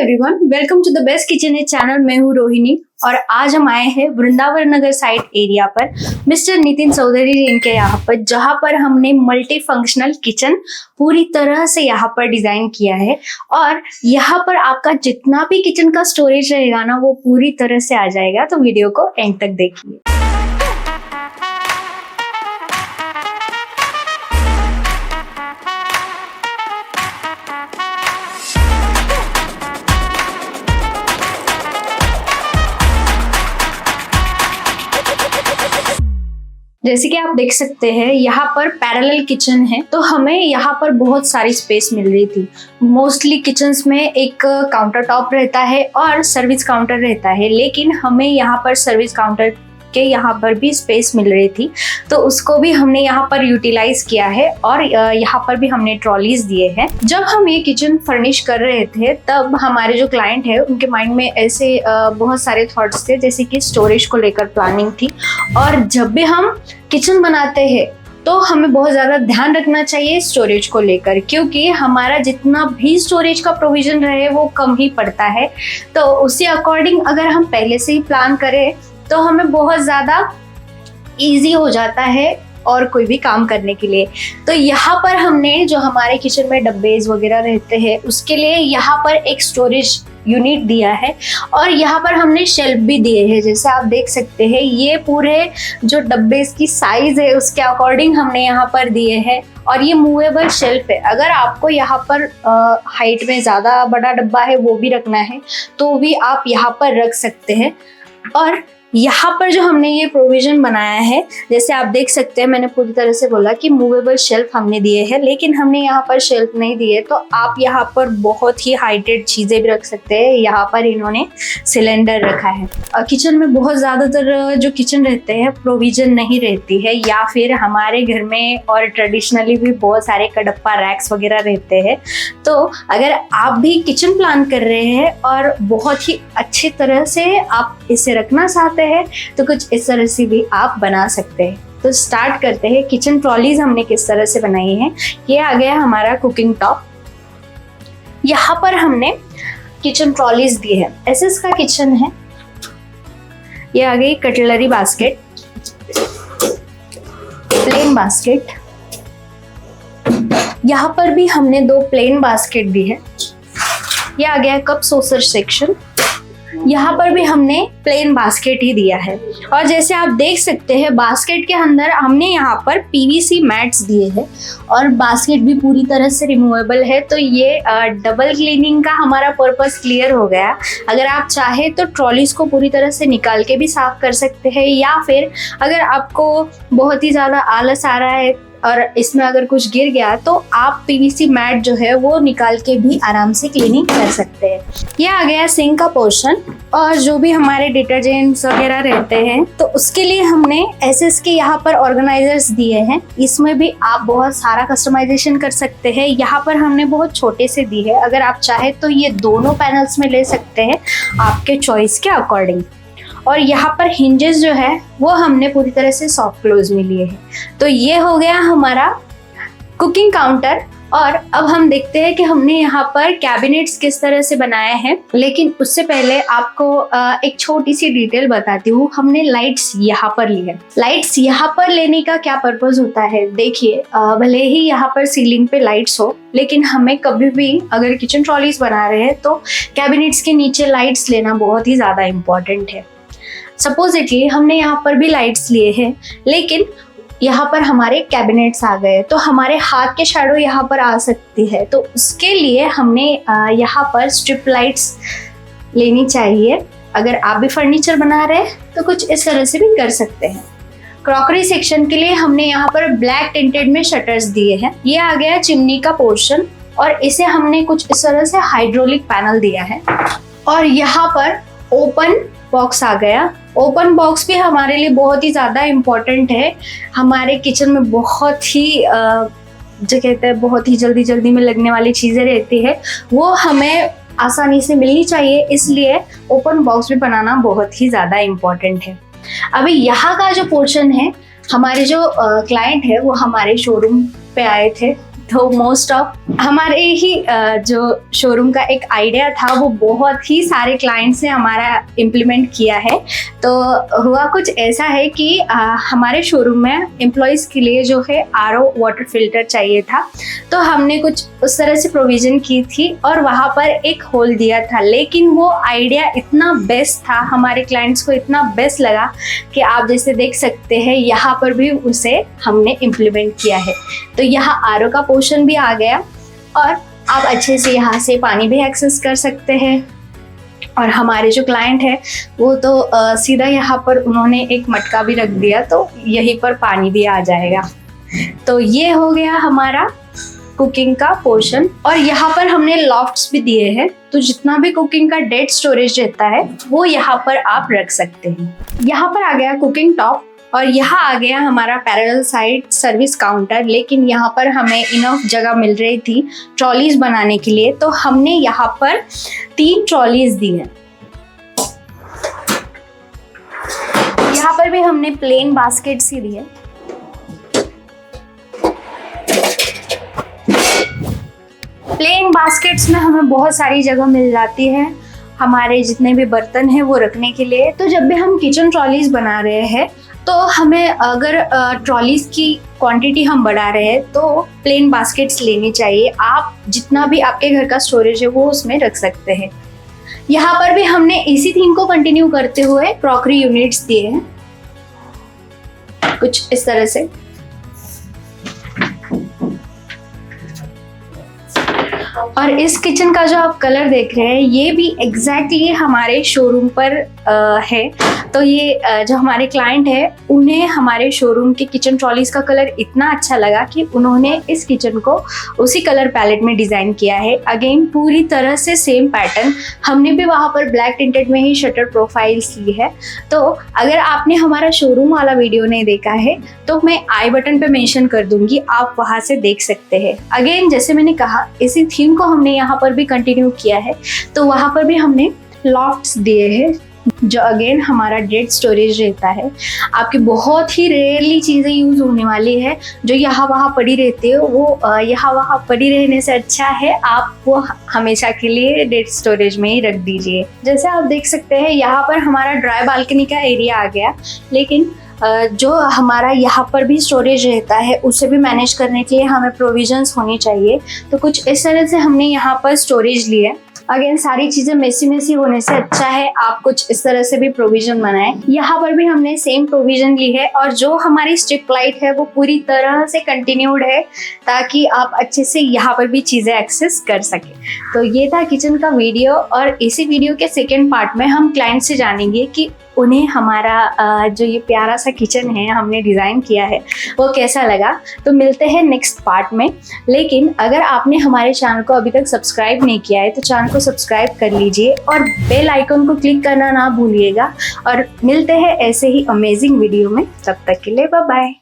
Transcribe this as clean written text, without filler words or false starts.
Everyone, welcome to the best kitchen है channel. मैं हूँ रोहिणी और आज हम आए हैं वृंदावन नगर साइड एरिया पर मिस्टर नितिन चौधरी जी इनके यहाँ पर, जहाँ पर हमने मल्टी फंक्शनल किचन पूरी तरह से यहाँ पर डिजाइन किया है। और यहाँ पर आपका जितना भी किचन का स्टोरेज रहेगा ना, वो पूरी तरह से आ जाएगा। तो वीडियो को एंड तक देखिए। जैसे कि आप देख सकते हैं, यहाँ पर पैरेलल किचन है, तो हमें यहाँ पर बहुत सारी स्पेस मिल रही थी। मोस्टली किचन्स में एक काउंटर टॉप रहता है और सर्विस काउंटर रहता है, लेकिन हमें यहाँ पर सर्विस काउंटर के यहाँ पर भी स्पेस मिल रही थी, तो उसको भी हमने यहाँ पर यूटिलाइज किया है और यहाँ पर भी हमने ट्रॉलीज दिए हैं। जब हम ये किचन फर्निश कर रहे थे, तब हमारे जो क्लाइंट है उनके माइंड में ऐसे बहुत सारे थॉट्स थे, जैसे कि स्टोरेज को लेकर प्लानिंग थी। और जब भी हम किचन बनाते हैं तो हमें बहुत ज़्यादा ध्यान रखना चाहिए स्टोरेज को लेकर, क्योंकि हमारा जितना भी स्टोरेज का प्रोविजन रहे वो कम ही पड़ता है। तो उसी अकॉर्डिंग अगर हम पहले से ही प्लान करें तो हमें बहुत ज़्यादा इजी हो जाता है और कोई भी काम करने के लिए। तो यहाँ पर हमने जो हमारे किचन में डब्बेज वगैरह रहते हैं, उसके लिए यहाँ पर एक स्टोरेज यूनिट दिया है और यहाँ पर हमने शेल्फ भी दिए हैं। जैसे आप देख सकते हैं, ये पूरे जो डब्बेज की साइज है उसके अकॉर्डिंग हमने यहाँ पर दिए हैं। और ये मूवेबल शेल्फ है। अगर आपको यहाँ पर हाइट में ज़्यादा बड़ा डब्बा है वो भी रखना है तो भी आप यहाँ पर रख सकते हैं। और यहाँ पर जो हमने ये प्रोविजन बनाया है, जैसे आप देख सकते हैं, मैंने पूरी तरह से बोला कि मूवेबल शेल्फ हमने दिए हैं, लेकिन हमने यहाँ पर शेल्फ नहीं दिए। तो आप यहाँ पर बहुत ही हाइटेड चीज़ें भी रख सकते हैं। यहाँ पर इन्होंने सिलेंडर रखा है। किचन में बहुत ज़्यादातर जो किचन रहते हैं प्रोविजन नहीं रहती है, या फिर हमारे घर में और ट्रेडिशनली भी बहुत सारे कडप्पा रैक्स वगैरह रहते हैं। तो अगर आप भी किचन प्लान कर रहे हैं और बहुत ही अच्छी तरह से आप इसे रखना चाहते हैं, तो कुछ इस तरह से भी आप बना सकते हैं। तो स्टार्ट करते हैं। किचन ट्रॉलीज हमने किस तरह से बनाई है। ये आ गया हमारा कुकिंग टॉप। यहाँ पर हमने किचन ट्रॉलीज दी है। एसएस का किचन है। ये आ गई कटलरी बास्केट, प्लेन बास्केट। यहाँ पर भी हमने 2 प्लेन बास्केट दी है। ये आ गया कप सॉसर सेक्शन। यहाँ पर भी हमने प्लेन बास्केट ही दिया है। और जैसे आप देख सकते हैं, बास्केट के अंदर हमने यहाँ पर पीवीसी मैट्स दिए हैं और बास्केट भी पूरी तरह से रिमूवेबल है। तो ये डबल क्लीनिंग का हमारा पर्पस क्लियर हो गया। अगर आप चाहे तो ट्रॉलीज को पूरी तरह से निकाल के भी साफ कर सकते हैं, या फिर अगर आपको बहुत ही ज़्यादा आलस आ रहा है और इसमें अगर कुछ गिर गया तो आप पीवीसी मैट जो है वो निकाल के भी आराम से क्लीनिंग कर सकते हैं। ये आ गया सिंक का पोर्शन। और जो भी हमारे डिटर्जेंट्स वगैरह रहते हैं, तो उसके लिए हमने एसएस के यहाँ पर ऑर्गेनाइजर्स दिए हैं। इसमें भी आप बहुत सारा कस्टमाइजेशन कर सकते हैं। यहाँ पर हमने बहुत छोटे से दी है। अगर आप चाहे तो ये दोनों पैनल्स में ले सकते हैं आपके चॉइस के अकॉर्डिंग। और यहाँ पर हिंजेस जो है वो हमने पूरी तरह से सॉफ्ट क्लोज में लिए हैं। तो ये हो गया हमारा कुकिंग काउंटर। और अब हम देखते हैं कि हमने यहाँ पर कैबिनेट्स किस तरह से बनाए हैं। लेकिन उससे पहले आपको एक छोटी सी डिटेल बताती हूँ। हमने लाइट्स यहाँ पर ली है। लाइट्स यहाँ पर लेने का क्या पर्पस होता है, देखिए, भले ही यहाँ पर सीलिंग पे लाइट्स हो, लेकिन हमें कभी भी अगर किचन ट्रॉलीज बना रहे हैं तो कैबिनेट्स के नीचे लाइट्स लेना बहुत ही ज़्यादा इम्पॉर्टेंट है। सपोजिटली हमने यहाँ पर भी लाइट्स लिए हैं, लेकिन यहाँ पर हमारे कैबिनेट्स आ गए तो हमारे हाथ के शैडो यहाँ पर आ सकती है। तो उसके लिए हमने यहाँ पर स्ट्रिप लाइट्स लेनी चाहिए। अगर आप भी फर्नीचर बना रहे हैं तो कुछ इस तरह से भी कर सकते हैं। क्रॉकरी सेक्शन के लिए हमने यहाँ पर ब्लैक टिंटेड में शटर्स दिए हैं। ये आ गया चिमनी का पोर्शन और इसे हमने कुछ इस तरह से हाइड्रोलिक पैनल दिया है। और यहाँ पर ओपन बॉक्स आ गया। ओपन बॉक्स भी हमारे लिए बहुत ही ज़्यादा इम्पोर्टेंट है। हमारे किचन में बहुत ही जो कहते हैं बहुत ही जल्दी जल्दी में लगने वाली चीज़ें रहती है, वो हमें आसानी से मिलनी चाहिए, इसलिए ओपन बॉक्स भी बनाना बहुत ही ज़्यादा इम्पोर्टेंट है। अभी यहाँ का जो पोर्शन है, हमारे जो क्लाइंट है वो हमारे शोरूम पे आए थे तो मोस्ट ऑफ हमारे ही जो शोरूम का एक आइडिया था वो बहुत ही सारे क्लाइंट्स ने हमारा इम्प्लीमेंट किया है। तो हुआ कुछ ऐसा है कि हमारे शोरूम में एम्प्लॉयज़ के लिए जो है RO वाटर फिल्टर चाहिए था, तो हमने कुछ उस तरह से प्रोविज़न की थी और वहाँ पर एक होल दिया था। लेकिन वो आइडिया इतना बेस्ट था, हमारे क्लाइंट्स को इतना बेस्ट लगा कि आप जैसे देख सकते हैं यहाँ पर भी उसे हमने इम्प्लीमेंट किया है। तो यहाँ RO का पोर्शन भी आ गया और आप अच्छे से यहाँ से पानी भी एक्सेस कर सकते हैं। और हमारे जो क्लाइंट है वो तो सीधा यहाँ पर उन्होंने एक मटका भी रख दिया, तो यहीं पर पानी भी आ जाएगा। तो ये हो गया हमारा कुकिंग का पोर्शन। और यहाँ पर हमने लॉफ्ट्स भी दिए हैं, तो जितना भी कुकिंग का डेड स्टोरेज रहता है वो यहाँ पर आप रख सकते हैं। यहाँ पर आ गया कुकिंग टॉप और यहाँ आ गया हमारा पैरेलल साइड सर्विस काउंटर। लेकिन यहाँ पर हमें इनफ जगह मिल रही थी ट्रॉलीज बनाने के लिए, तो हमने यहाँ पर 3 ट्रॉलीज दी हैं। यहाँ पर भी हमने प्लेन बास्केट्स ही दिए। प्लेन बास्केट्स में हमें बहुत सारी जगह मिल जाती है हमारे जितने भी बर्तन हैं वो रखने के लिए। तो जब भी हम किचन ट्रॉलीज बना रहे हैं तो हमें अगर ट्रॉलीज की क्वांटिटी हम बढ़ा रहे हैं तो प्लेन बास्केट्स लेनी चाहिए। आप जितना भी आपके घर का स्टोरेज है वो उसमें रख सकते हैं। यहाँ पर भी हमने इसी थीम को कंटिन्यू करते हुए क्रॉकरी यूनिट्स दिए हैं कुछ इस तरह से। और इस किचन का जो आप कलर देख रहे हैं ये भी एग्जैक्टली हमारे शोरूम पर है। तो ये जो हमारे क्लाइंट है उन्हें हमारे शोरूम के किचन ट्रॉलीज का कलर इतना अच्छा लगा कि उन्होंने इस किचन को उसी कलर पैलेट में डिज़ाइन किया है। अगेन पूरी तरह से सेम पैटर्न, हमने भी वहाँ पर ब्लैक टिंटेड में ही शटर प्रोफाइल्स ली है। तो अगर आपने हमारा शोरूम वाला वीडियो नहीं देखा है तो मैं आई बटन पे मेंशन कर दूंगी, आप वहाँ से देख सकते हैं। अगेन जैसे मैंने कहा इसी थीम को हमने यहाँ पर भी कंटिन्यू किया है, तो वहाँ पर भी हमने लॉफ्ट्स दिए हैं जो अगेन हमारा डेड स्टोरेज रहता है। आपकी बहुत ही रेयरली चीज़ें यूज़ होने वाली है जो यहाँ वहाँ पड़ी रहती है, वो यहाँ वहाँ पड़ी रहने से अच्छा है आप वो हमेशा के लिए डेड स्टोरेज में ही रख दीजिए। जैसे आप देख सकते हैं यहाँ पर हमारा ड्राई बालकनी का एरिया आ गया, लेकिन जो हमारा यहाँ पर भी स्टोरेज रहता है उसे भी मैनेज करने के लिए हमें प्रोविजंस होनी चाहिए। तो कुछ इस तरह से हमने यहाँ पर स्टोरेज ली है। अगेन सारी चीज़ें मेसी होने से अच्छा है आप कुछ इस तरह से भी प्रोविजन बनाएं। यहाँ पर भी हमने सेम प्रोविजन ली है और जो हमारी स्ट्रिप लाइट है वो पूरी तरह से कंटिन्यूड है ताकि आप अच्छे से यहाँ पर भी चीज़ें एक्सेस कर सकें। तो ये था किचन का वीडियो और इसी वीडियो के सेकेंड पार्ट में हम क्लाइंट से जानेंगे कि उन्हें हमारा जो ये प्यारा सा किचन है हमने डिज़ाइन किया है वो कैसा लगा। तो मिलते हैं नेक्स्ट पार्ट में। लेकिन अगर आपने हमारे चैनल को अभी तक सब्सक्राइब नहीं किया है तो चैनल को सब्सक्राइब कर लीजिए और बेल आइकन को क्लिक करना ना भूलिएगा। और मिलते हैं ऐसे ही अमेजिंग वीडियो में, तब तक के लिए बाय बाय।